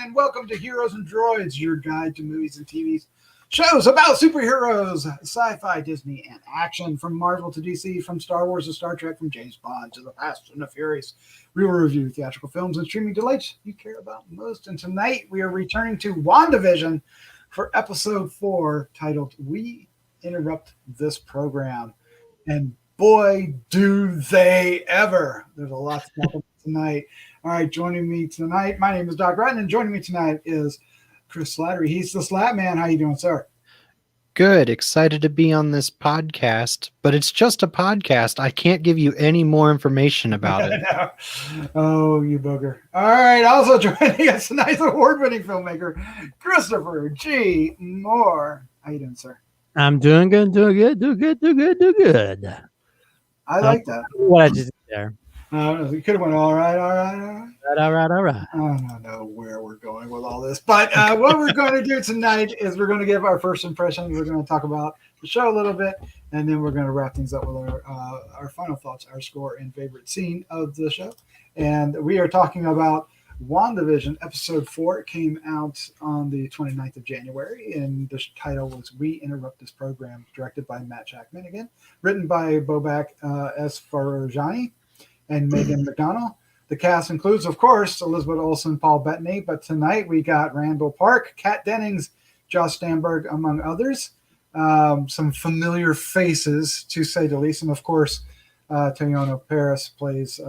and welcome to Heroes and Droids, your guide to movies and TV shows about superheroes, sci-fi, Disney, and action. From Marvel to DC, from Star Wars to Star Trek, from James Bond to the Fast and the Furious. We will review theatrical films and streaming delights you care about most. And tonight we are returning to WandaVision for episode 4, titled We Interrupt This Program. And boy, do they ever. There's a lot to talk about tonight. All right, joining me tonight, my name is Doc Ratton, and joining me tonight is Chris Slattery. He's the Slattman. How you doing, sir? Good. Excited to be on this podcast, but it's just a podcast. I can't give you any more information about it. No. Oh, you booger. All right, also joining us tonight, award-winning filmmaker, Christopher G. Moore. How you doing, sir? I'm doing good. I like that. What I just did there. You could have went all right. All right. I don't know where we're going with all this, but what we're going to do tonight is we're going to give our first impression. We're going to talk about the show a little bit, and then we're going to wrap things up with our final thoughts, our score, and favorite scene of the show. And we are talking about WandaVision episode 4. It came out on the 29th of January, and the title was We Interrupt This Program, directed by Matt Shakman again, written by Bobak, Esfarjani, and Megan McDonnell. The cast includes, of course, Elizabeth Olsen, Paul Bettany, but tonight we got Rambeau, Kat Dennings, Josh Stamberg, among others. Some familiar faces, to say the least, and of course, Teyonah Parris plays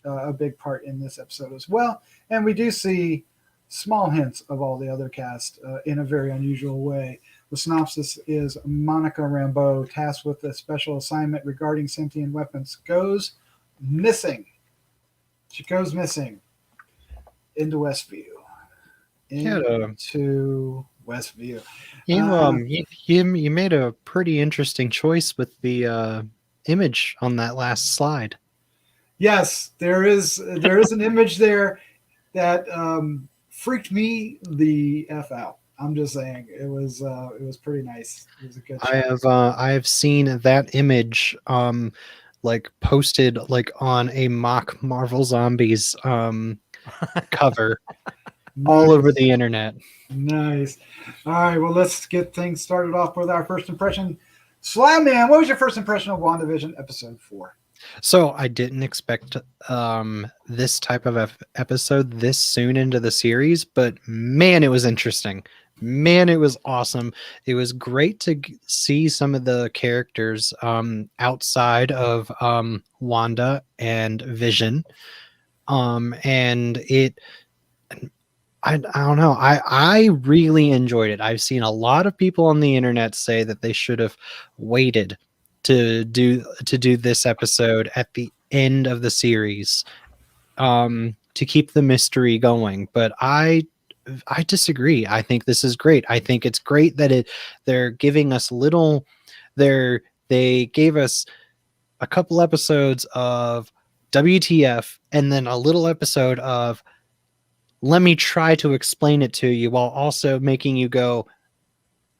a big part in this episode as well. And we do see small hints of all the other cast in a very unusual way. The synopsis is Monica Rambeau, tasked with a special assignment regarding sentient weapons, goes missing. She goes missing into Westview. Into Westview. You made a pretty interesting choice with the image on that last slide. Yes, there is an image there that freaked me the F out. I'm just saying it was pretty nice. It was a good show. I have seen that image like posted like on a mock Marvel Zombies cover all over the internet. Nice. All right, well, let's get things started off with our first impression. Slattman, what was your first impression of WandaVision episode 4? So I didn't expect this type of episode this soon into the series, but man, it was interesting. Man, it was awesome. It was great to see some of the characters outside of Wanda and Vision. And I don't know. I really enjoyed it. I've seen a lot of people on the internet say that they should have waited to do this episode at the end of the series to keep the mystery going. But I disagree. I think this is great. I think it's great that they're giving us they gave us a couple episodes of WTF and then a little episode of let me try to explain it to you while also making you go,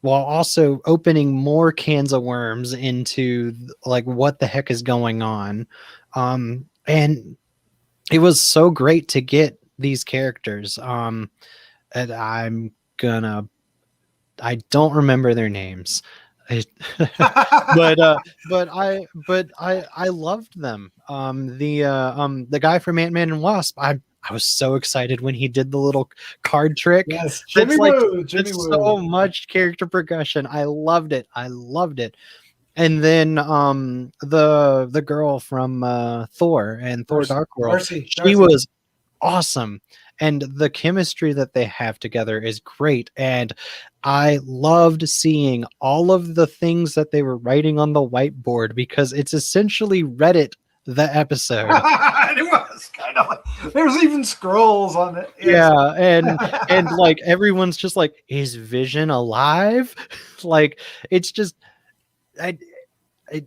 while also opening more cans of worms into like what the heck is going on. And it was so great to get these characters. And I don't remember their names, but I loved them. The guy from Ant-Man and Wasp, I was so excited when he did the little card trick. Yes, Jimmy Woo. So much character progression. I loved it. And then the girl from Thor and Thor Dark World, Darcy. She was awesome. And the chemistry that they have together is great. And I loved seeing all of the things that they were writing on the whiteboard because it's essentially Reddit, the episode. It was kind of like, there was even scrolls on it. Yeah. And like everyone's just like, is Vision alive? Like it's just,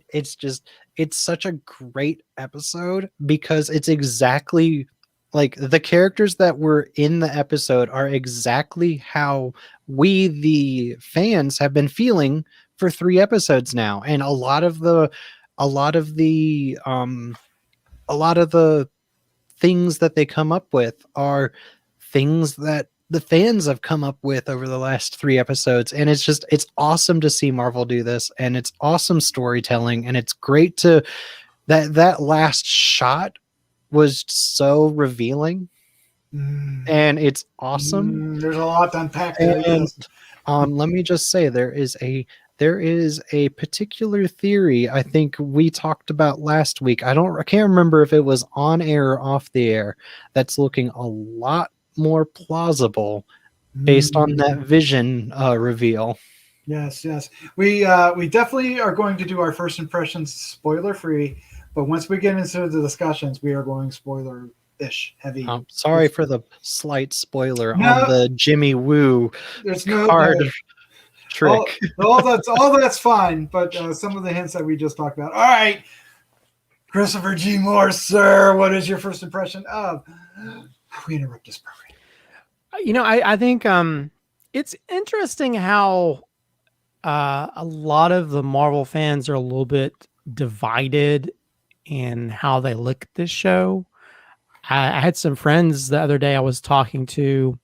it's such a great episode because it's exactly like the characters that were in the episode are exactly how we, the fans, have been feeling for 3 episodes now. And a lot of the things that they come up with are things that the fans have come up with over the last 3 episodes, and it's awesome to see Marvel do this, and it's awesome storytelling, and it's great to that last shot was so revealing, and it's awesome. There's a lot to unpack there. And let me just say, there is a particular theory I think we talked about last week. I can't remember if it was on air or off the air, that's looking a lot more plausible based on that Vision reveal. Yes. We definitely are going to do our first impressions spoiler free, but once we get into the discussions, we are going spoiler-ish heavy. Sorry for the slight spoiler on the Jimmy Woo There's card trick. All that's fine, but some of the hints that we just talked about. All right, Christopher G. Moore, sir, what is your first impression of? We interrupt this program. I think it's interesting how a lot of the Marvel fans are a little bit divided in how they look at this show. I had some friends the other day I was talking to,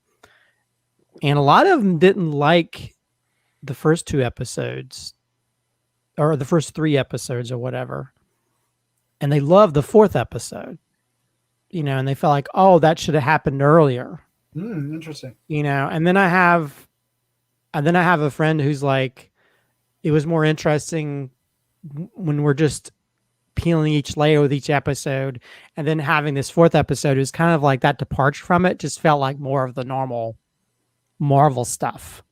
and a lot of them didn't like the first 2 episodes or the first 3 episodes or whatever. And they loved the 4th episode, and they felt like, oh, that should have happened earlier. Interesting. And then I have a friend who's like, it was more interesting when we're just peeling each layer with each episode, and then having this 4th episode is kind of like that departure from it just felt like more of the normal Marvel stuff.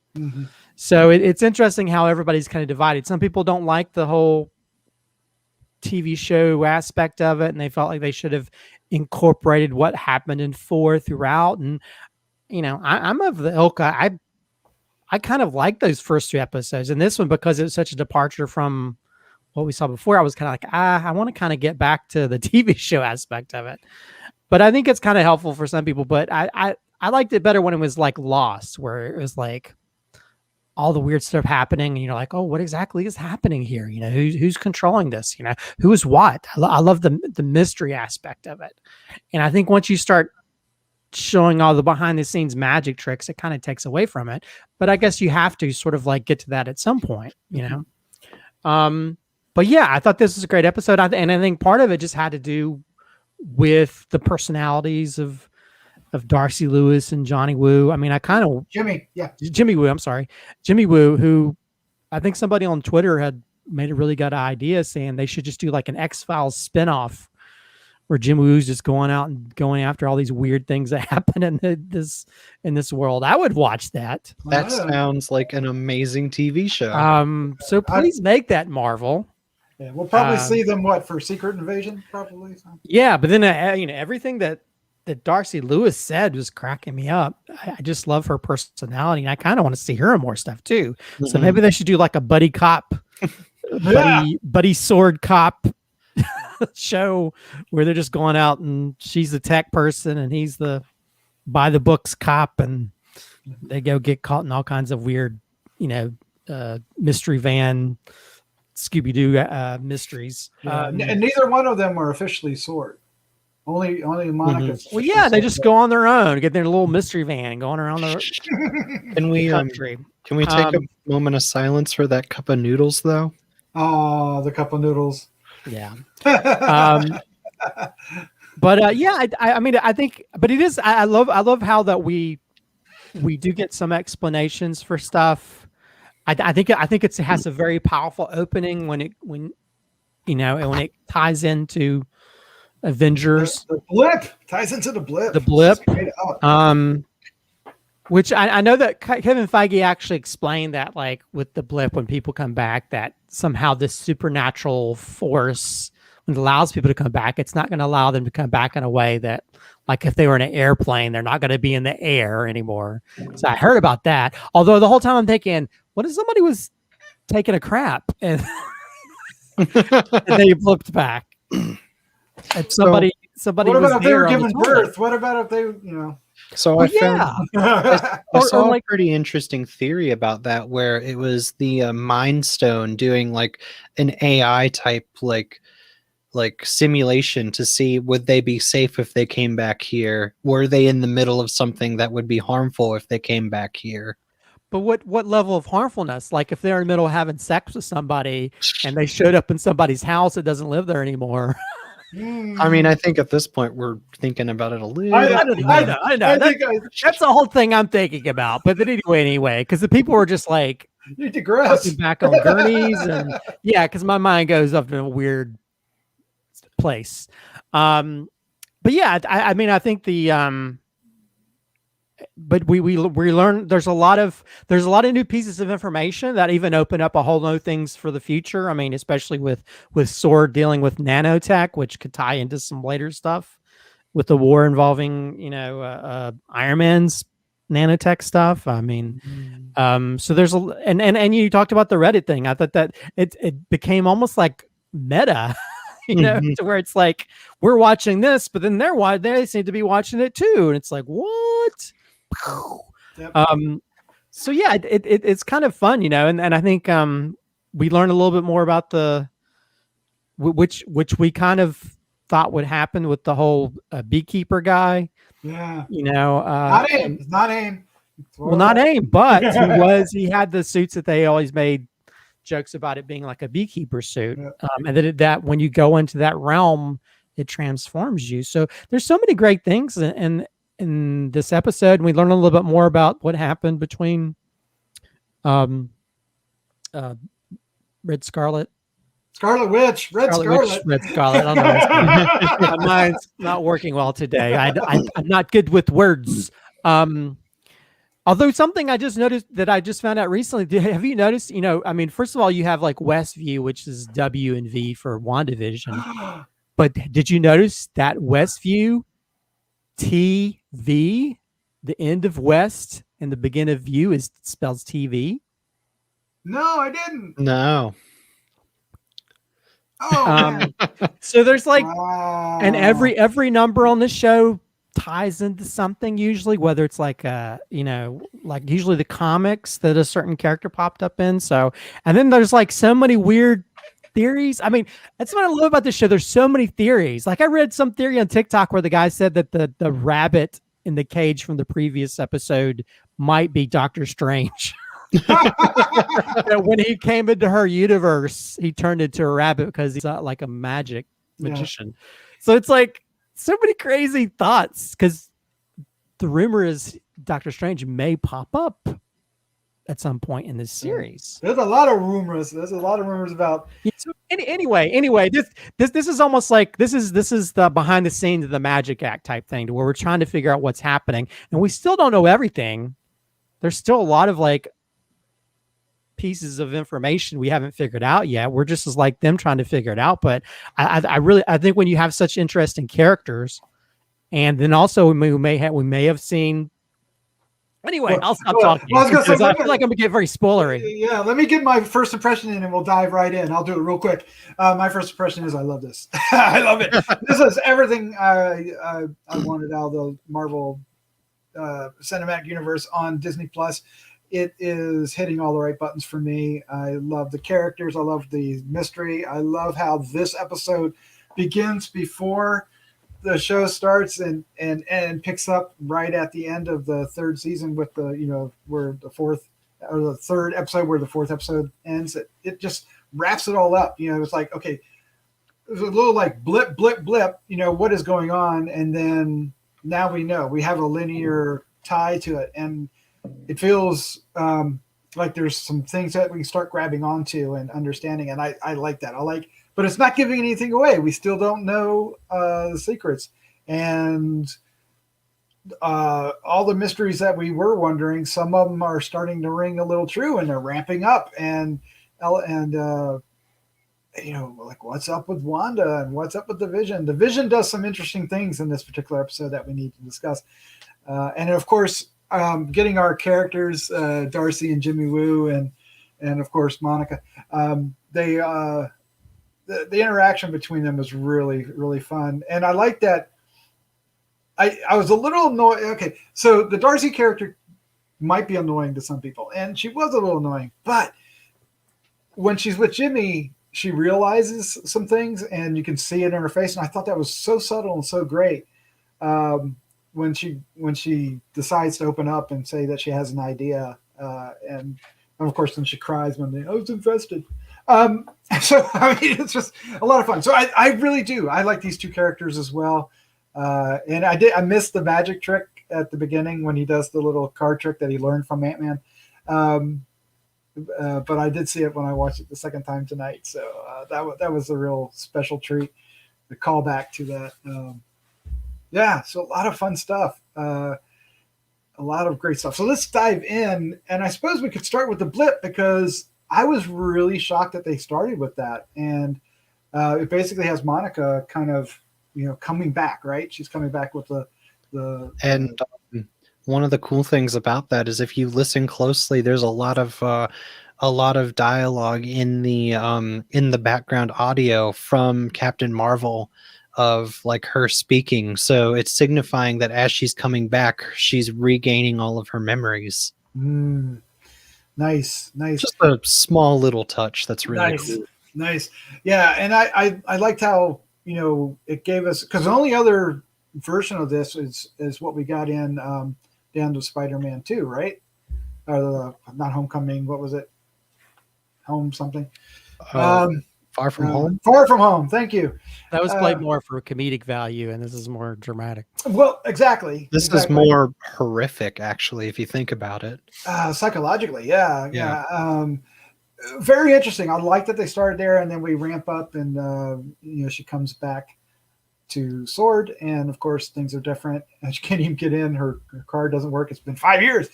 So it's interesting how everybody's kind of divided. Some people don't like the whole TV show aspect of it, and they felt like they should have incorporated what happened in 4 throughout. And I'm of the ilk. I kind of like those first 2 episodes, and this one, because it was such a departure from what we saw before, I was kind of like, I want to kind of get back to the TV show aspect of it. But I think it's kind of helpful for some people. But I liked it better when it was like Lost, where it was like all the weird stuff happening, and you're like, oh, what exactly is happening here? Who's controlling this? Who is what? I love the mystery aspect of it. And I think once you start showing all the behind the scenes magic tricks, it kind of takes away from it. But I guess you have to sort of like get to that at some point, But yeah, I thought this was a great episode. And I think part of it just had to do with the personalities of Darcy Lewis and Johnny Woo. I mean, Jimmy Woo. I'm sorry. Jimmy Woo, who I think somebody on Twitter had made a really good idea saying they should just do like an X-Files spinoff where Jim Woo's just going out and going after all these weird things that happen in this world. I would watch that. That sounds like an amazing TV show. So please make that, Marvel. Yeah, we'll probably see them for Secret Invasion, probably. Yeah, but then everything that Darcy Lewis said was cracking me up. I just love her personality, and I kind of want to see her in more stuff too. So maybe they should do like a buddy cop, buddy sword cop show where they're just going out and she's the tech person and he's the by the books cop, and they go get caught in all kinds of weird, mystery van, Scooby-Doo mysteries. And neither one of them are officially sword. Only Monica's. Well, yeah, they just go on their own, get their little mystery van going around the country. Can we take a moment of silence for that cup of noodles, though? Oh, the cup of noodles. Yeah. But yeah, I mean, I think, but it is. I love how that we do get some explanations for stuff. I think it has a very powerful opening when it ties into Avengers. The blip ties into the blip. The blip. Which I know that Kevin Feige actually explained that, like with the blip, when people come back, that somehow this supernatural force, when it allows people to come back, it's not going to allow them to come back in a way that, like if they were in an airplane, they're not going to be in the air anymore. So I heard about that. Although the whole time I'm thinking, what if somebody was taking a crap and, and they blipped back? And somebody what was about if they were there on the giving toilet. birth? What about if they, So Well, I saw a pretty interesting theory about that, where it was the Mind Stone doing like an AI type, like like simulation to see would they be safe if they came back here? Were they in the middle of something that would be harmful if they came back here? But what level of harmfulness? Like if they're in the middle of having sex with somebody and they showed up in somebody's house that doesn't live there anymore. I mean, I think at this point we're thinking about it a little. I know. That's the whole thing I'm thinking about. But then anyway, because the people were just like you digress back on gurneys, and yeah, because my mind goes up in a weird place. But yeah, I mean, I think the but we learn there's a lot of new pieces of information that even open up a whole new things for the future. I mean, especially with Sword dealing with nanotech, which could tie into some later stuff with the war involving, Iron Man's nanotech stuff. I mean, so there's and you talked about the Reddit thing. I thought that it became almost like meta, to where it's like we're watching this, but then they seem to be watching it too, and it's like what? Yep. So yeah, it's kind of fun, and I think we learned a little bit more about which we kind of thought would happen with the whole beekeeper guy. Yeah. Not AIM. Well, not AIM, but he had the suits that they always made jokes about it being like a beekeeper suit. Yeah. And that when you go into that realm, it transforms you. So there's so many great things in this episode, and we learn a little bit more about what happened between Red Scarlet Witch. Red Scarlet. I don't know. My mind's not working well today. I'm not good with words. Although something I just noticed that I just found out recently, have you noticed, I mean, first of all, you have like Westview, which is W and V for WandaVision. But did you notice that Westview TV, the end of West and the beginning of View spells TV? No, I didn't. No. Oh, so there's like, and every number on the show ties into something usually, whether it's like like usually the comics that a certain character popped up in. So, and then there's like so many weird theories. I mean, that's what I love about this show. There's so many theories. Like I read some theory on TikTok where the guy said that the rabbit in the cage from the previous episode might be Doctor Strange. That when he came into her universe, he turned into a rabbit because he's like a magic magician. Yeah. So it's like so many crazy thoughts because the rumor is Doctor Strange may pop up at some point in this series. There's a lot of rumors. About. Yeah, so anyway, this is almost like this is the behind the scenes of the Magic Act type thing, to where we're trying to figure out what's happening, and we still don't know everything. There's still a lot of like pieces of information we haven't figured out yet. We're just as like them trying to figure it out. But I think when you have such interesting characters, and then also we may have seen. Anyway, I'll stop talking. I feel like I'm gonna get very spoilery. Yeah, let me get my first impression in, and we'll dive right in. I'll do it real quick. My first impression is I love this. I love it. This is everything I wanted out of the Marvel Cinematic Universe on Disney Plus. It is hitting all the right buttons for me. I love the characters. I love the mystery. I love how this episode begins before the show starts and picks up right at the end of the third season with where the third episode where the fourth episode ends. It just wraps it all up. It's like, okay, it's a little like blip, what is going on? And then now we know we have a linear tie to it. And it feels like there's some things that we can start grabbing onto and understanding. And I like that. But it's not giving anything away. We still don't know the secrets. And all the mysteries that we were wondering, some of them are starting to ring a little true, and they're ramping up. And like what's up with Wanda and what's up with the Vision? The Vision does some interesting things in this particular episode that we need to discuss. And of course, getting our characters, Darcy and Jimmy Woo, and of course Monica. The interaction between them was really, really fun, and I like that. I was a little annoyed. Okay, so the Darcy character might be annoying to some people, and she was a little annoying. But when she's with Jimmy, she realizes some things, and you can see it in her face. And I thought that was so subtle and so great. When she decides to open up and say that she has an idea, and of course then she cries when I was infested. So I mean, it's just a lot of fun. So I really do. I like these two characters as well. And I missed the magic trick at the beginning when he does the little card trick that he learned from Ant-Man. But I did see it when I watched it the second time tonight. So that was a real special treat. The callback to that. Yeah, so a lot of fun stuff. A lot of great stuff. So let's dive in. And I suppose we could start with the blip, because I was really shocked that they started with that. And it basically has Monica kind of, coming back, right? She's coming back with the And one of the cool things about that is if you listen closely, there's a lot of dialogue in the background audio from Captain Marvel of like her speaking. So it's signifying that as she's coming back, she's regaining all of her memories. Nice. Just a small little touch that's really cool. Nice. Yeah, and I liked how, it gave us, because the only other version of this is what we got in down to Spider-Man 2, right? Or not Homecoming, what was it? Home something. Far From Home. Far From Home. Thank you. That was played more for comedic value, and this is more dramatic. Well, exactly. This is more horrific, actually, if you think about it. Psychologically, yeah. Very interesting. I like that they started there, and then we ramp up, and she comes back to Sword, and of course things are different. And she can't even get in. Her car doesn't work. It's been 5 years.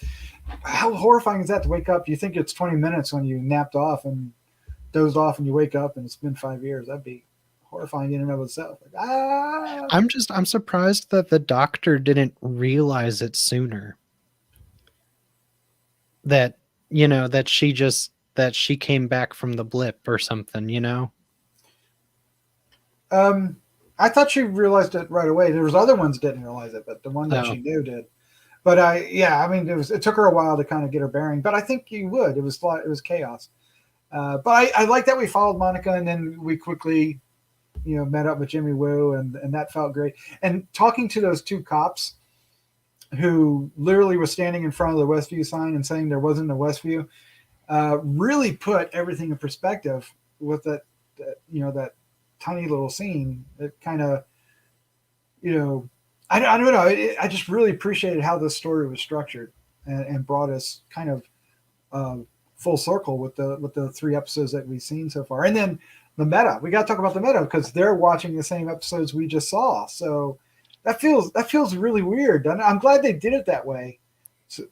How horrifying is that to wake up? You think it's 20 minutes when you napped off and dozed off, and you wake up and it's been 5 years. That'd be horrifying in and of itself. Like, I'm surprised that the doctor didn't realize it sooner. That that she came back from the blip or something, I thought she realized it right away. There was other ones that didn't realize it, but the one that she knew did. But it took her a while to kind of get her bearing. But I think you would. It was chaos. But I like that we followed Monica, and then we quickly, met up with Jimmy Woo, and that felt great. And talking to those two cops who literally was standing in front of the Westview sign and saying there wasn't a Westview, really put everything in perspective with that tiny little scene. It kind of, I don't know. I just really appreciated how this story was structured and brought us kind of full circle with the 3 episodes that we've seen so far. And then the meta. We got to talk about the meta, because they're watching the same episodes we just saw. So that feels really weird. And I'm glad they did it that way.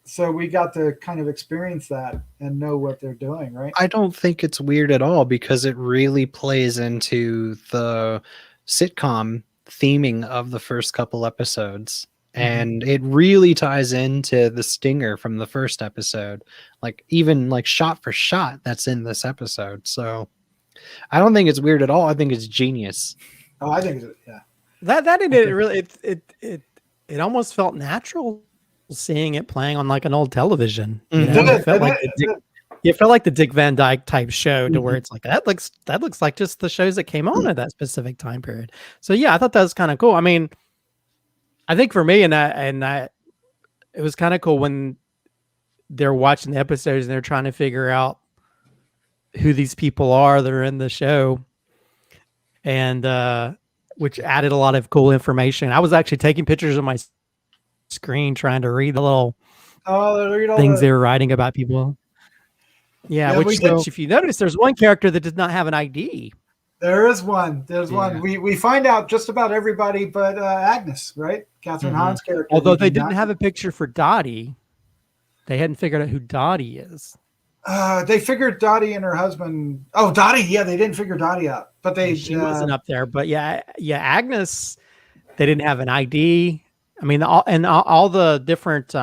So we got to kind of experience that and know what they're doing, right? I don't think it's weird at all, because it really plays into the sitcom theming of the first couple episodes. And it really ties into the stinger from the first episode, like even like shot for shot that's in this episode. So I don't think it's weird at all. I think it's genius. Oh, I think yeah. That it really it almost felt natural seeing it playing on like an old television. It felt like the Dick Van Dyke type show, to where it's like that looks like just the shows that came on at that specific time period. So yeah, I thought that was kind of cool. I mean, I think for me, and that it was kind of cool when they're watching the episodes and they're trying to figure out who these people are that are in the show, and which added a lot of cool information. I was actually taking pictures of my screen trying to read the little things they were writing about people. Yeah, which if you notice, there's one character that did not have an ID. There is one. There's one. We find out just about everybody but Agnes, right? Catherine Hahn's character. Although they didn't have a picture for Dottie. They hadn't figured out who Dottie is. They figured Dottie and her husband. Oh, Dottie. Yeah, they didn't figure Dottie out. But she wasn't up there. But yeah, Agnes, they didn't have an ID. I mean, all the different,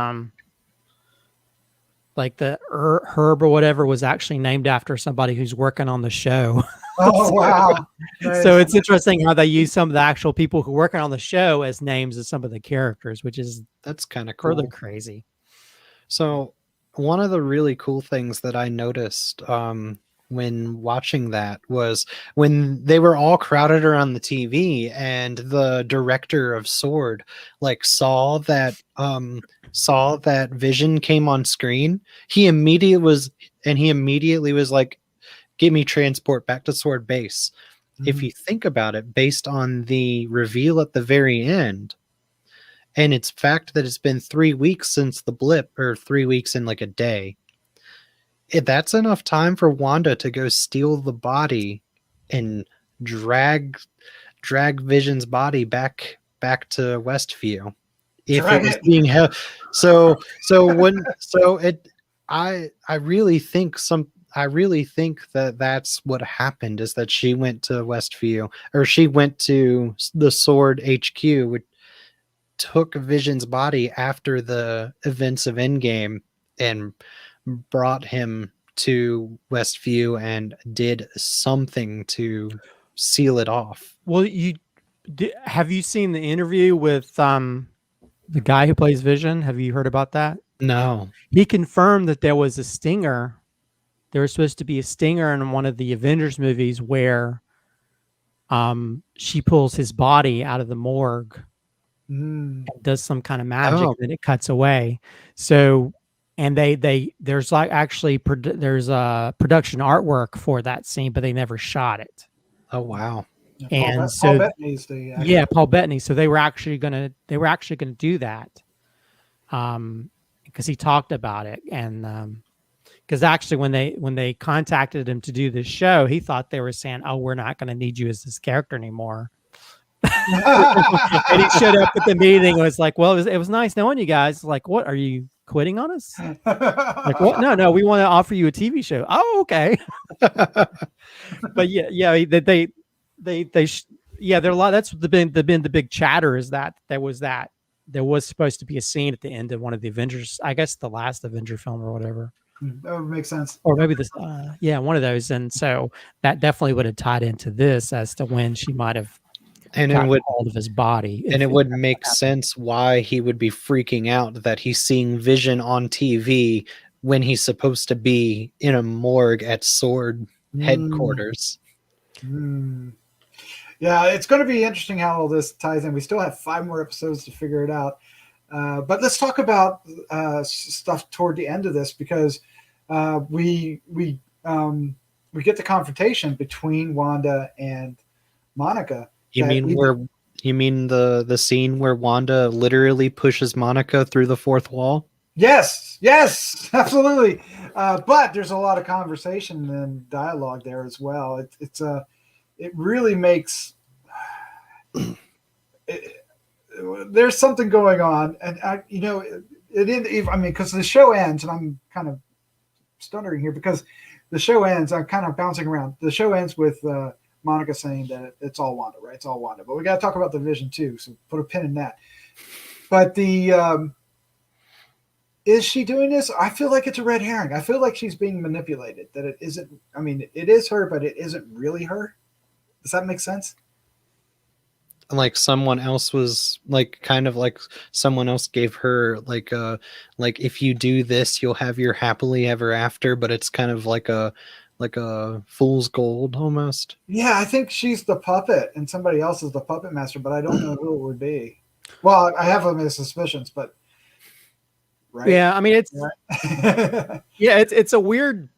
like the herb or whatever was actually named after somebody who's working on the show. Oh, wow. So it's interesting how they use some of the actual people who are working on the show as names of some of the characters, that's kind of cool. Further crazy. So one of the really cool things that I noticed when watching that was when they were all crowded around the TV and the director of Sword like saw that Vision came on screen. He immediately was like, give me transport back to Sword Base. If you think about it, based on the reveal at the very end, and it's fact that it's been 3 weeks since the blip, or 3 weeks in like a day, that's enough time for Wanda to go steal the body and drag Vision's body back to Westview. If it was being held, I really think that's what happened, is that she went to Westview, or she went to the Sword HQ, which took Vision's body after the events of Endgame and brought him to Westview and did something to seal it off. Well, have you seen the interview with the guy who plays Vision? Have you heard about that? No. He confirmed that there was a stinger. There was supposed to be a stinger in one of the Avengers movies where she pulls his body out of the morgue and does some kind of magic, and it cuts away. So, and there's like actually there's a production artwork for that scene, but they never shot it. Oh wow! And Paul Bettany's Paul Bettany. So they were actually gonna do that, because he talked about it, and because actually when they contacted him to do this show, he thought they were saying, "Oh, we're not going to need you as this character anymore." And he showed up at the meeting and was like, "Well, it was nice knowing you guys." Like, what, are you quitting on us? Like, what? No, we want to offer you a TV show. Oh, okay. But yeah, there are a lot. That's been the big chatter, is that there was supposed to be a scene at the end of one of the Avengers, I guess the last Avenger film or whatever. That would make sense. Or maybe this, one of those. And so that definitely would have tied into this as to when she might have gotten hold of his body. And it would make sense why he would be freaking out that he's seeing Vision on TV when he's supposed to be in a morgue at Sword headquarters. Yeah, it's going to be interesting how all this ties in. We still have 5 more episodes to figure it out. But let's talk about stuff toward the end of this, because we get the confrontation between Wanda and Monica. You mean the scene where Wanda literally pushes Monica through the fourth wall? Yes, absolutely. But there's a lot of conversation and dialogue there as well. It really makes there's something going on, and because the show ends, and I'm kind of stuttering here because the show ends. I'm kind of bouncing around. The show ends with Monica saying that it's all Wanda, right? It's all Wanda. But we got to talk about the Vision too, so put a pin in that. But is she doing this? I feel like it's a red herring. I feel like she's being manipulated. That it isn't. I mean, it is her, but it isn't really her. Does that make sense? Like someone else was like, kind of like someone else gave her like if you do this, you'll have your happily ever after, but it's kind of like a fool's gold almost. Yeah, I think she's the puppet and somebody else is the puppet master, but I don't know who it would be. Well, I have my suspicions, but right. Yeah, I mean it's it's a weird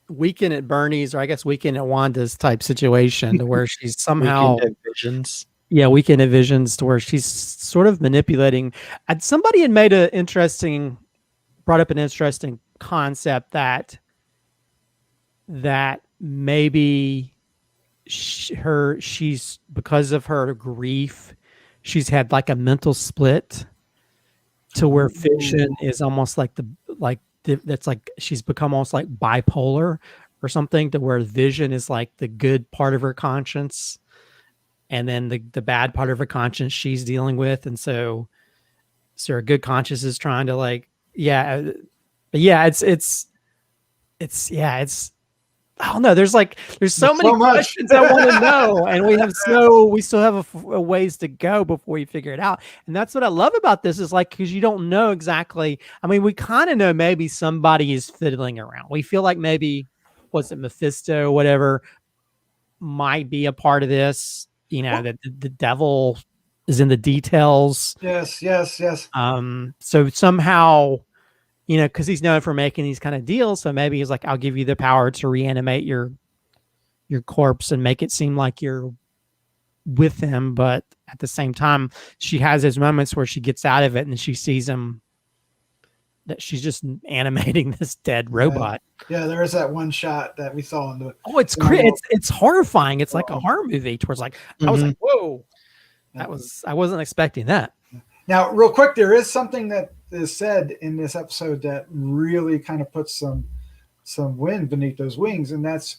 Weekend at Bernie's, or I guess Weekend at Wanda's type situation, to where she's somehow Weekend at Visions. Yeah, Weekend at Visions, to where she's sort of manipulating. And somebody had brought up an interesting concept that maybe she's because of her grief, she's had like a mental split, to where Vision is almost that's like she's become almost like bipolar or something, to where Vision is like the good part of her conscience, and then the bad part of her conscience she's dealing with, and so her good conscience is trying to it's I don't know. There's so many questions I want to know, and we still have a ways to go before we figure it out. And that's what I love about this, is like, because you don't know exactly. I mean, we kind of know maybe somebody is fiddling around. We feel like maybe was it Mephisto, whatever, might be a part of this. You know, that the devil is in the details. Yes. So somehow, you know, because he's known for making these kind of deals, so maybe he's like, I'll give you the power to reanimate your corpse and make it seem like you're with him, but at the same time, she has those moments where she gets out of it and she sees him, that she's just animating this dead robot. Yeah, there is that one shot that we saw in the. Oh, it's horrifying. It's like a horror movie. Towards like, I was like, whoa, I wasn't expecting that. Now, real quick, there is something that is said in this episode that really kind of puts some wind beneath those wings, and that's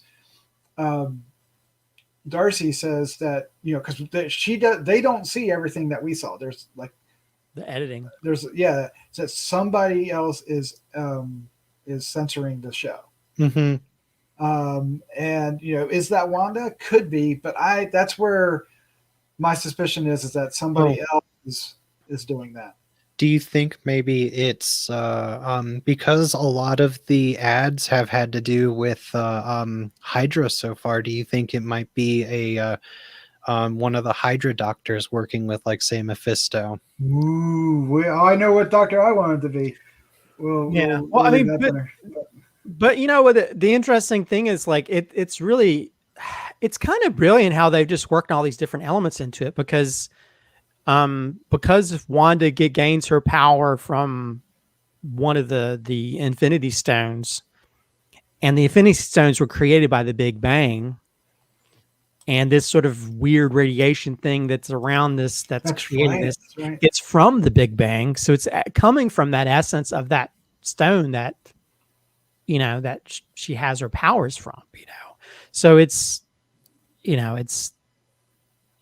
Darcy says that, you know, because they don't see everything that we saw. There's like the editing. That somebody else is censoring the show. Mm-hmm. And you know, is that Wanda? Could be, but that's where my suspicion is that somebody else is doing that. Do you think maybe it's because a lot of the ads have had to do with Hydra so far? Do you think it might be a one of the Hydra doctors working with, like, say, Mephisto? Ooh, I know what doctor I wanted to be. I mean, but you know what? The interesting thing is, like, it's really, it's kind of brilliant how they've just worked all these different elements into it, because Wanda gains her power from one of the Infinity Stones, and the Infinity Stones were created by the Big Bang, and this sort of weird radiation thing that's around this, that's creating this, it's from the Big Bang. So it's coming from that essence of that stone that, you know, that she has her powers from, you know. So it's, you know, there's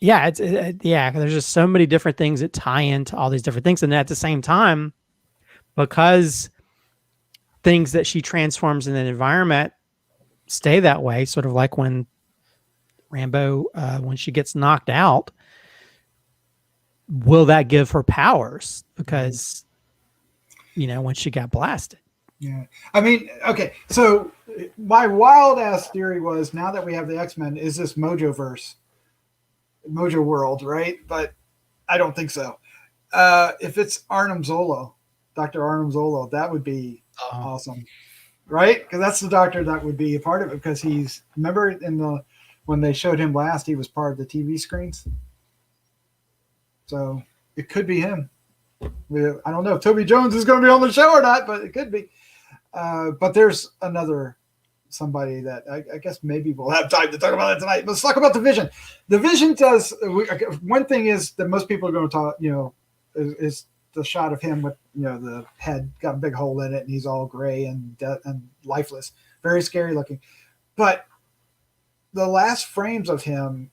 just so many different things that tie into all these different things. And at the same time, because things that she transforms in an environment stay that way, sort of like when Rambeau, when she gets knocked out, will that give her powers? Because, you know, when she got blasted. Yeah. I mean, okay. So my wild ass theory was, now that we have the X-Men, is this Mojo world, right? But I don't think so. If it's Arnim Zolo, Dr. Arnim Zolo, that would be awesome, right? Because that's the doctor that would be a part of it, because he's, remember when they showed him last, he was part of the TV screens. So it could be him. I don't know if Toby Jones is going to be on the show or not, but it could be. But there's somebody that I guess maybe we'll have time to talk about it tonight. Let's talk about the Vision. The Vision does, one thing is that most people are going to talk, you know, is the shot of him with, you know, the head got a big hole in it and he's all gray and lifeless, very scary looking. But the last frames of him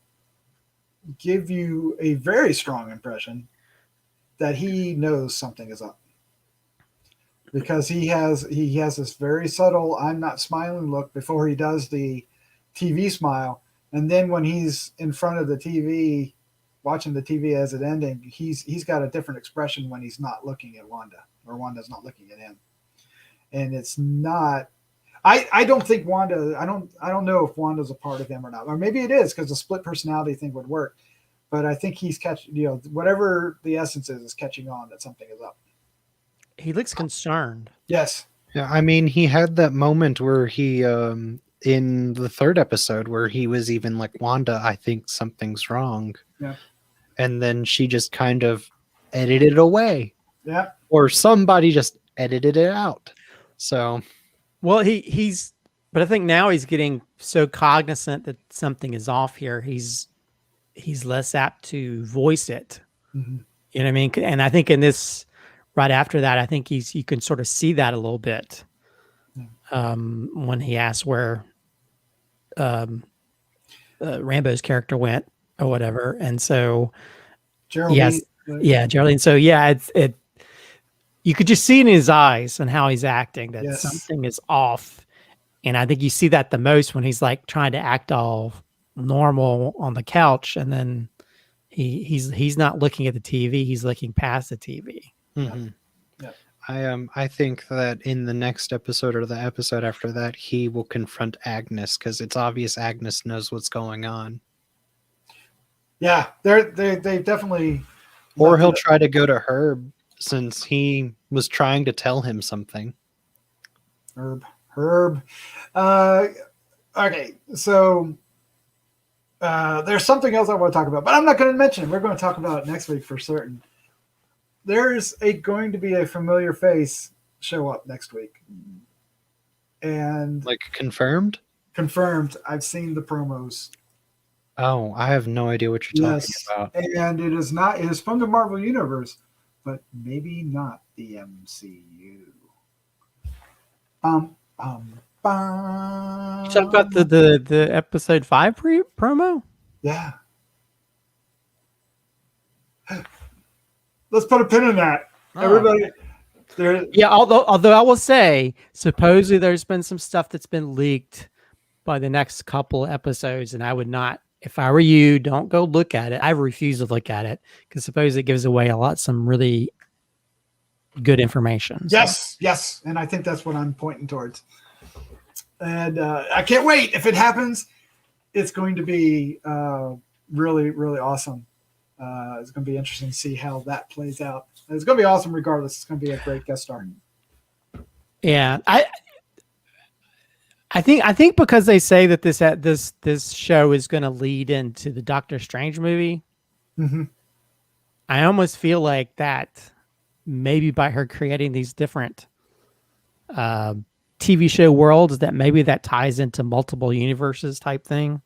give you a very strong impression that he knows something is up, because he has this very subtle "I'm not smiling" look before he does the TV smile, and then when he's in front of the TV watching the TV as it ending, he's got a different expression when he's not looking at Wanda, or Wanda's not looking at him. And it's not, I don't think Wanda, I don't know if Wanda's a part of him or not, or maybe it is, because the split personality thing would work. But I think he's catching, you know, whatever the essence is catching on that something is up. He looks concerned. Yes. Yeah, I mean, he had that moment where he, in the third episode, where he was even like, Wanda, I think something's wrong. Yeah. And then she just kind of edited it away. Yeah. Or somebody just edited it out. So. Well, but I think now he's getting so cognizant that something is off here. He's less apt to voice it. Mm-hmm. You know what I mean? And I think in this, right after that, I think you can sort of see that a little bit when he asks where Rambeau's character went or whatever. And so, Geraldine, yes, yeah, Geraldine. So yeah, you could just see in his eyes and how he's acting that something is off. And I think you see that the most when he's like trying to act all normal on the couch, and then he's not looking at the TV, he's looking past the TV. Mm-hmm. I think that in the next episode or the episode after that, he will confront Agnes because it's obvious Agnes knows what's going on. Yeah, they definitely. Or he'll try to go to Herb since he was trying to tell him something. Herb. Okay, so there's something else I want to talk about, but I'm not going to mention it. We're going to talk about it next week for certain. There's going to be a familiar face show up next week. And like confirmed? Confirmed. I've seen the promos. Oh, I have no idea what you're talking about. And it is from the Marvel Universe, but maybe not the MCU. You talk about the episode 5 promo? Yeah. Let's put a pin in that. Everybody. Yeah, although I will say, supposedly there's been some stuff that's been leaked by the next couple episodes, and I would not, if I were you, don't go look at it. I refuse to look at it because suppose it gives away some really good information. Yes, and I think that's what I'm pointing towards. And I can't wait. If it happens, it's going to be really, really awesome. It's going to be interesting to see how that plays out. It's going to be awesome regardless. It's going to be a great guest star. Yeah, I think because they say that this show is going to lead into the Doctor Strange movie, I almost feel like that maybe by her creating these different TV show worlds, that maybe that ties into multiple universes type thing.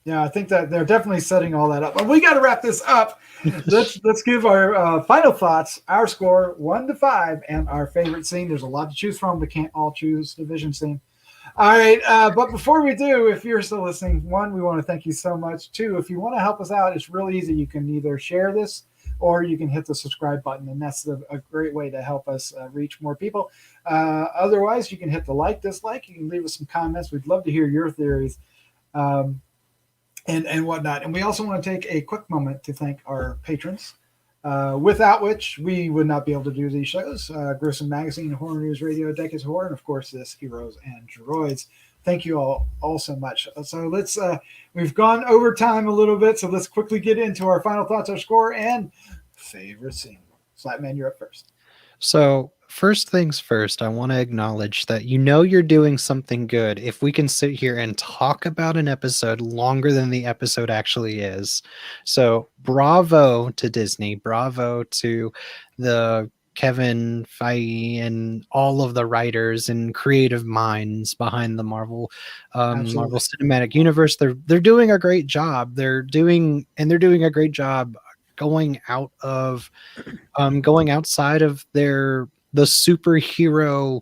Yeah, I think that they're definitely setting all that up. But we got to wrap this up. Let's give our final thoughts, our score 1 to 5, and our favorite scene. There's a lot to choose from. We can't all choose the Vision scene. All right, but before we do, if you're still listening, 1, we want to thank you so much. 2, if you want to help us out, it's really easy. You can either share this or you can hit the subscribe button, and that's a great way to help us reach more people. Otherwise, you can hit the like, dislike. You can leave us some comments. We'd love to hear your theories. And whatnot. And we also want to take a quick moment to thank our patrons, without which we would not be able to do these shows. Gruesome Magazine, Horror News Radio, Decades of Horror, and of course this Heroes and Droids. Thank you all so much. So let's we've gone over time a little bit, so let's quickly get into our final thoughts, our score, and favorite scene. Slattman, you're up first. So first things first, I want to acknowledge that you're doing something good if we can sit here and talk about an episode longer than the episode actually is. So bravo to Disney, bravo to the Kevin Feige and all of the writers and creative minds behind the Marvel Cinematic Universe. They're doing a great job. They're doing a great job going outside of the superhero,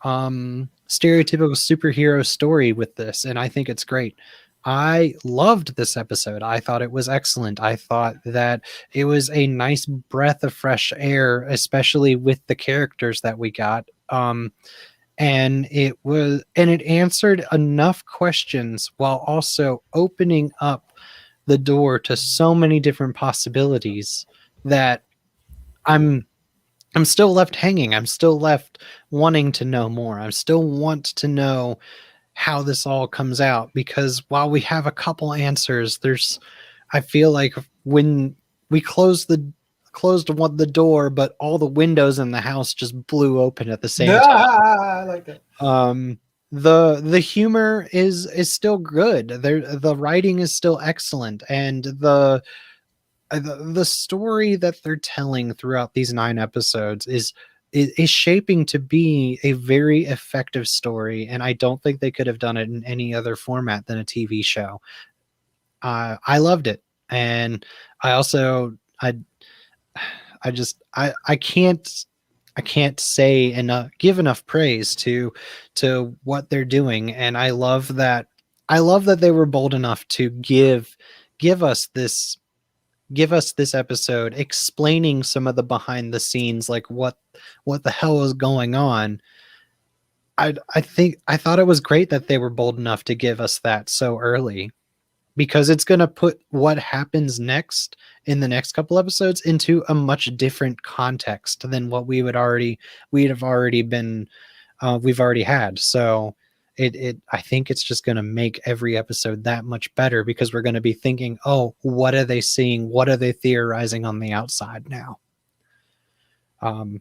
stereotypical superhero story with this. And I think it's great. I loved this episode. I thought it was excellent. I thought that it was a nice breath of fresh air, especially with the characters that we got. And it answered enough questions while also opening up the door to so many different possibilities that I'm still left hanging. I'm still left wanting to know more. I still want to know how this all comes out, because while we have a couple answers, I feel like when we closed the door, but all the windows in the house just blew open at the same time. I like that. The humor is still good. The writing is still excellent, and the story that they're telling throughout these 9 episodes is shaping to be a very effective story, and I don't think they could have done it in any other format than a TV show. I loved it, and I also I can't say enough, give enough praise to what they're doing, and I love that they were bold enough to give us this episode explaining some of the behind the scenes, like what the hell is going on. I thought it was great that they were bold enough to give us that so early, because it's going to put what happens next in the next couple episodes into a much different context than what we've already had. So I think it's just going to make every episode that much better, because we're going to be thinking, oh, what are they seeing? What are they theorizing on the outside now? I'm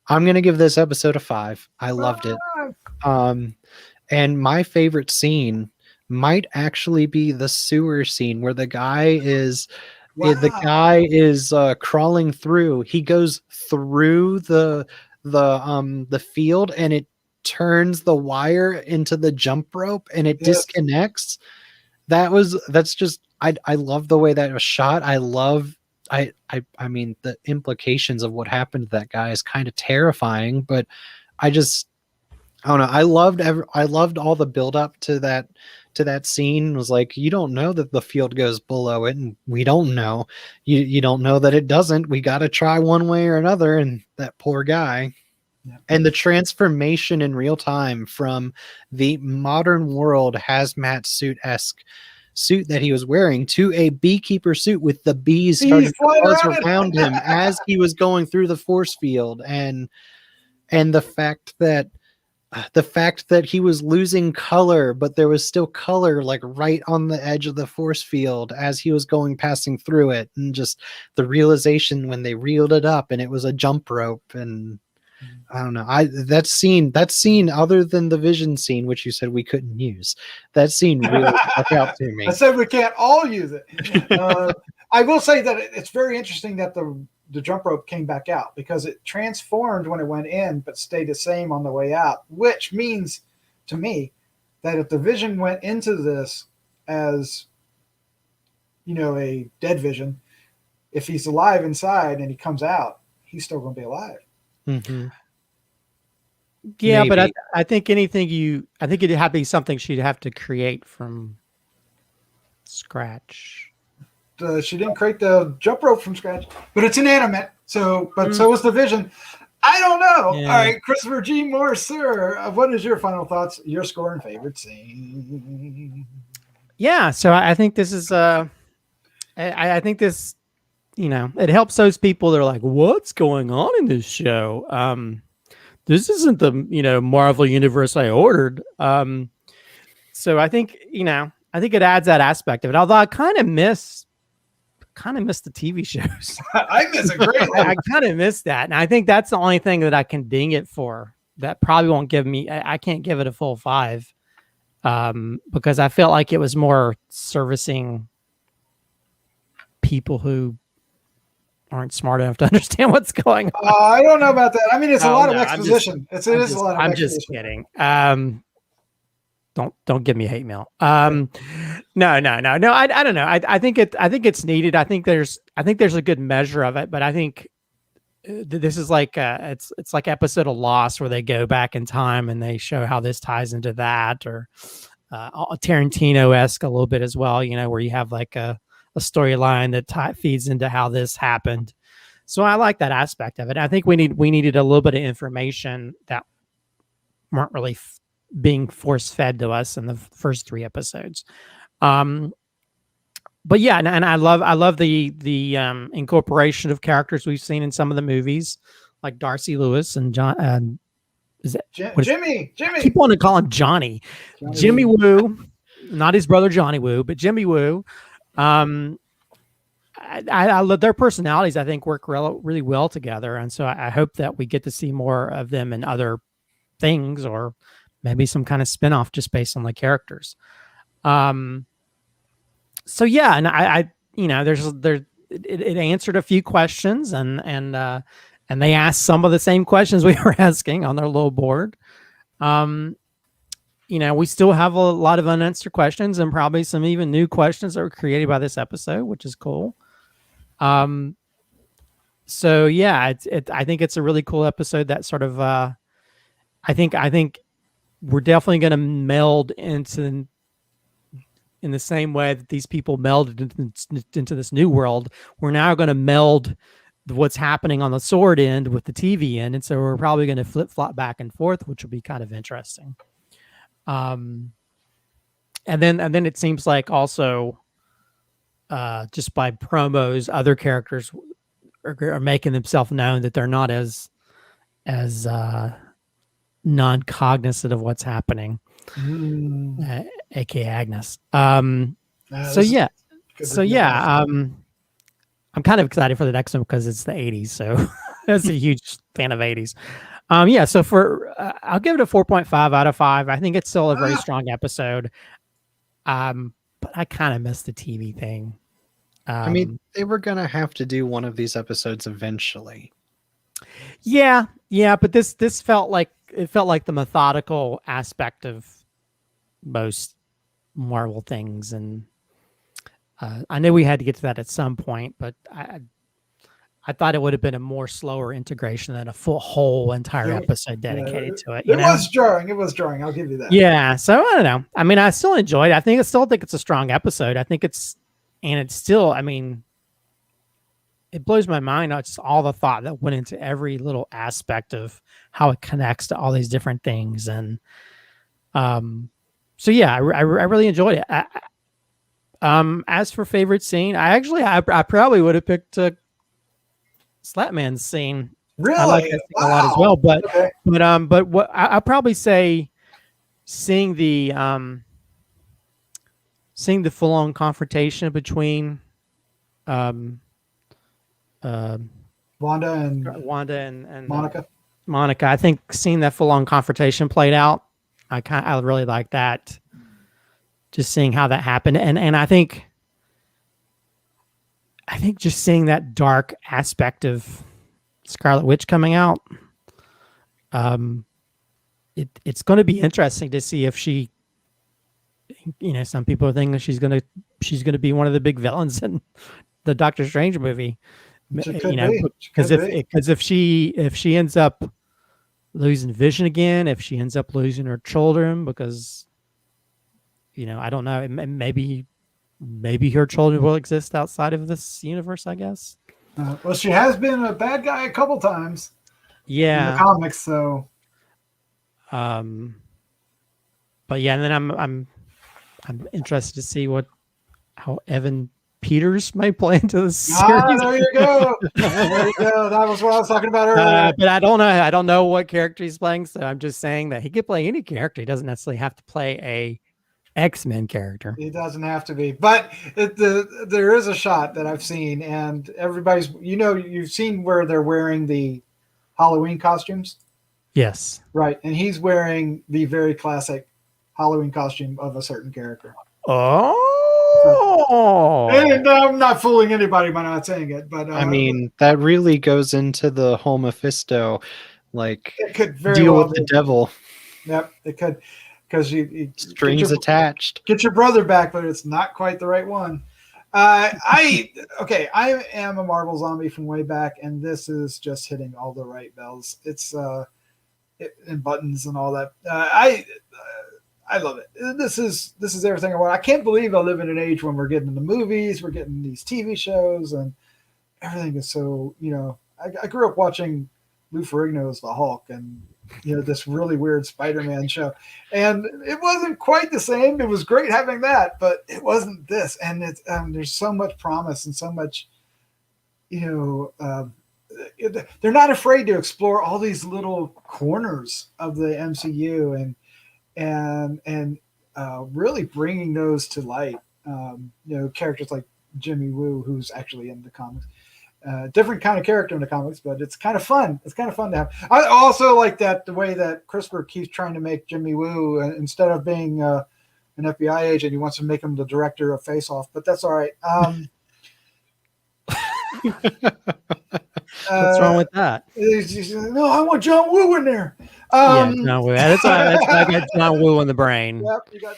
going to give this episode a 5. I loved it. And my favorite scene might actually be the sewer scene where the guy is crawling through. He goes through the field, and it turns the wire into the jump rope, and it disconnects. That's just I love the way that was shot. I mean, the implications of what happened to that guy is kind of terrifying, but I don't know. I loved all the build up to that scene. It was like, you don't know that the field goes below it, and we don't know. You don't know that it doesn't. We got to try one way or another, and that poor guy. Yeah. And the transformation in real time from the modern world hazmat suit-esque suit that he was wearing to a beekeeper suit with the bees starting to buzz around him as he was going through the force field, and the fact that he was losing color, but there was still color like right on the edge of the force field as he was passing through it, and just the realization when they reeled it up and it was a jump rope. And I don't know. That scene, other than the vision scene, which you said we couldn't use, that scene really stuck out to me. I said we can't all use it. I will say that it's very interesting that the jump rope came back out, because it transformed when it went in, but stayed the same on the way out, which means to me that if the Vision went into this as, a dead Vision, if he's alive inside and he comes out, he's still going to be alive. Mm-hmm. Yeah, Maybe. but I think I think it'd have to be something she'd have to create from scratch. She didn't create the jump rope from scratch, but it's inanimate. So was the Vision. I don't know. Yeah. All right, Christopher G. Morris, sir, what is your final thoughts? Your score and favorite scene? Yeah, so I think this is I think this, it helps those people that are like, what's going on in this show? This isn't the Marvel universe I ordered. So I think it adds that aspect of it. Although I kind of miss the TV shows. I miss it greatly. I kind of miss that, and I think that's the only thing that I can ding it for. That probably won't give me. I can't give it a full 5, because I felt like it was more servicing people who aren't smart enough to understand what's going on. I don't know about that. I mean, it's a lot of exposition. It is a lot of I'm exposition. just kidding. Don't give me hate mail. No. I don't know. I think it's needed. I think there's a good measure of it, but I think this is like it's like episode of Lost, where they go back in time and they show how this ties into that, or Tarantino-esque a little bit as well. Where you have like a storyline that feeds into how this happened. So I like that aspect of it. I think we needed a little bit of information that weren't really being force fed to us in the first 3 episodes. But yeah, and I love the incorporation of characters we've seen in some of the movies, like Darcy Lewis and John. Jimmy? I keep wanting to call him Johnny. Jimmy Woo, not his brother Johnny Woo, but Jimmy Woo. I love their personalities. I think work really well together, and so I hope that we get to see more of them in other things, or maybe some kind of spinoff just based on the characters. So yeah, and it answered a few questions, and they asked some of the same questions we were asking on their little board. We still have a lot of unanswered questions, and probably some even new questions that were created by this episode, which is cool. So yeah, I think it's a really cool episode that sort of, I think we're definitely going to meld in the same way that these people melded into this new world. We're now going to meld what's happening on the sword end with the TV end. And so we're probably going to flip-flop back and forth, which will be kind of interesting. And then it seems like also just by promos, other characters are making themselves known that they're not as non-cognizant of what's happening, aka Agnes. So yeah, I'm kind of excited for the next one because it's the 80s, so that's a huge fan of 80s. Yeah, so I'll give it a 4.5 out of 5. I think it's still a very strong episode. But I kind of missed the TV thing. I mean, they were gonna have to do one of these episodes eventually. Yeah, but this felt like the methodical aspect of most Marvel things, and I knew we had to get to that at some point, but I thought it would have been a more slower integration than a whole entire episode dedicated to it. It was jarring. It was jarring. I'll give you that. Yeah. So I don't know. I mean, I still enjoyed it. I still think it's a strong episode. I think it's still, I mean, it blows my mind. It's all the thought that went into every little aspect of how it connects to all these different things. And, so yeah, I really enjoyed it. As for favorite scene, I probably would have picked Slattman's scene. Really? I like that scene a lot as well. But what I'll probably say, seeing the full on confrontation between Wanda and Monica. Monica, I think seeing that full on confrontation played out, I really like that. Just seeing how that happened, and I think just seeing that dark aspect of Scarlet Witch coming out, it's going to be interesting to see if she, some people are thinking she's going to be one of the big villains in the Doctor Strange movie, because if she ends up losing Vision again, if she ends up losing her children, because I don't know, maybe her children will exist outside of this universe, I guess. Well, she has been a bad guy a couple times. Yeah. In the comics, so. But yeah, and then I'm interested to see how Evan Peters might play into the series. There you go. There you go. That was what I was talking about earlier. But I don't know what character he's playing, so I'm just saying that he could play any character. He doesn't necessarily have to play a X-Men character. It doesn't have to be, but there is a shot that I've seen, and everybody's, you've seen where they're wearing the Halloween costumes. Yes. Right. And he's wearing the very classic Halloween costume of a certain character. Oh. And I'm not fooling anybody by not saying it, but I mean, that really goes into the whole Mephisto, like, it could very deal well with the devil. Yep, it could. Because you strings attached. Get your brother back, but it's not quite the right one. I am a Marvel zombie from way back, and this is just hitting all the right bells. It's and buttons and all that. I love it. This is everything I want. I can't believe I live in an age when we're getting the movies, we're getting these TV shows, and everything is so. I grew up watching Lou Ferrigno's The Hulk and this really weird Spider-Man show, and it wasn't quite the same. It was great having that, but it wasn't this. And it's there's so much promise and so much, they're not afraid to explore all these little corners of the MCU and really bringing those to light. Characters like Jimmy Woo, who's actually in the comics. Different kind of character in the comics, but it's kind of fun. It's kind of fun to have. I also like the way that CRISPR keeps trying to make Jimmy Woo, instead of being an FBI agent, he wants to make him the director of Face Off, but that's all right. What's wrong with that? No, I want John Woo in there. John Woo. That's why I got John Woo in the brain. Yep, you got.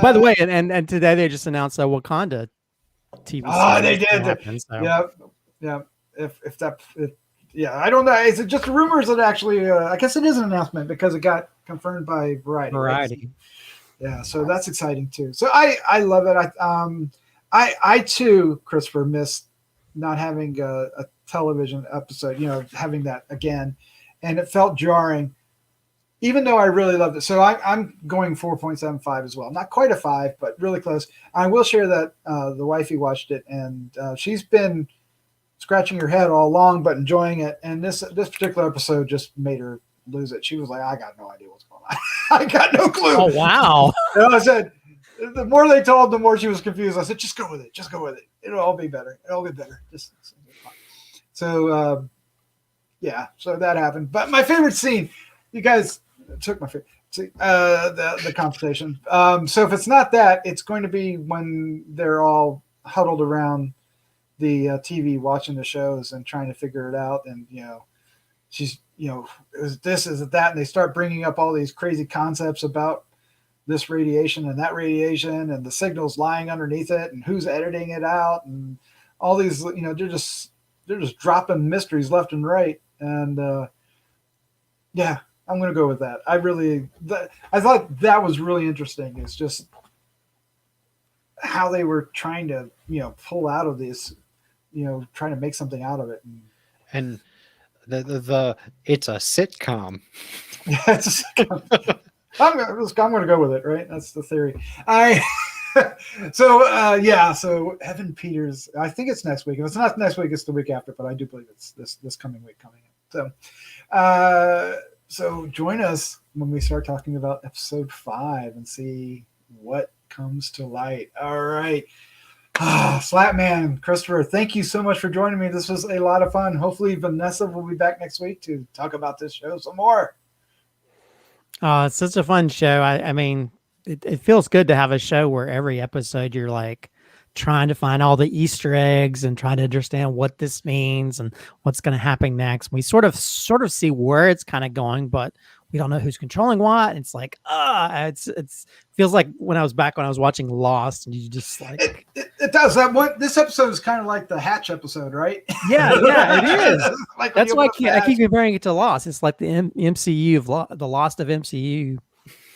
By the way, and today they just announced a Wakanda TV series. Oh, they did. Happen, so. Yeah. I don't know. Is it just rumors that actually? I guess it is an announcement because it got confirmed by Variety. Yeah, so that's exciting too. So I love it. I too, Christopher, missed not having a television episode. Having that again, and it felt jarring. even though I really loved it. So I'm going 4.75 as well. Not quite a 5, but really close. I will share that the wifey watched it, and she's been scratching her head all along, but enjoying it. And this particular episode just made her lose it. She was like, I got no idea what's going on. I got no clue. Oh, wow. And I said, the more they told, the more she was confused. I said, just go with it. Just go with it. It'll all be better. It'll be better. So so that happened. But my favorite scene, you guys took my favorite scene, the conversation. So if it's not that, it's going to be when they're all huddled around the TV watching the shows and trying to figure it out. And, she's, is this, is it that? And they start bringing up all these crazy concepts about this radiation and that radiation and the signals lying underneath it and who's editing it out and all these, they're just dropping mysteries left and right. And I'm going to go with that. I thought that was really interesting. It's just how they were trying to, pull out of this, trying to make something out of it. And the it's a sitcom. Yeah, it's a sitcom. I'm going to go with it, right? That's the theory. So Evan Peters, I think it's next week. If it's not next week, it's the week after, but I do believe it's this coming week coming in. So join us when we start talking about episode 5 and see what comes to light. All right. Slattman, Christopher, thank you so much for joining me. This was a lot of fun. Hopefully Vanessa will be back next week to talk about this show some more. It's such a fun show. I mean, it feels good to have a show where every episode you're like trying to find all the Easter eggs and trying to understand what this means and what's going to happen next. We sort of see where it's kind of going, but we don't know who's controlling what. It's like, it's feels like when I was watching Lost, and you just like it does that. This episode is kind of like the Hatch episode, right? Yeah, it is. Like that's why I keep comparing it to Lost. It's like the MCU of the Lost of MCU.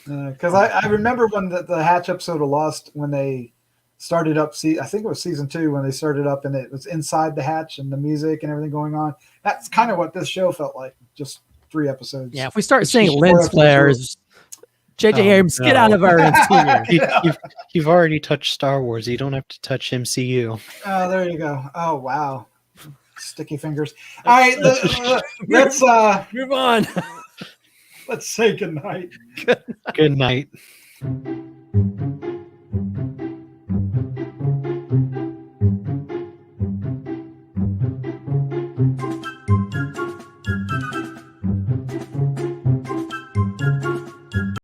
Because I remember when the Hatch episode of Lost, when they started up, I think it was season 2 when they started up, and it was inside the hatch and the music and everything going on. That's kind of what this show felt like. Just 3 episodes. Yeah, if we start seeing lens flares, J.J. Abrams, get out of our MCU. You've already touched Star Wars. You don't have to touch MCU. Oh, there you go. Oh, wow. Sticky fingers. All right, let's move on. Let's say goodnight. Good night.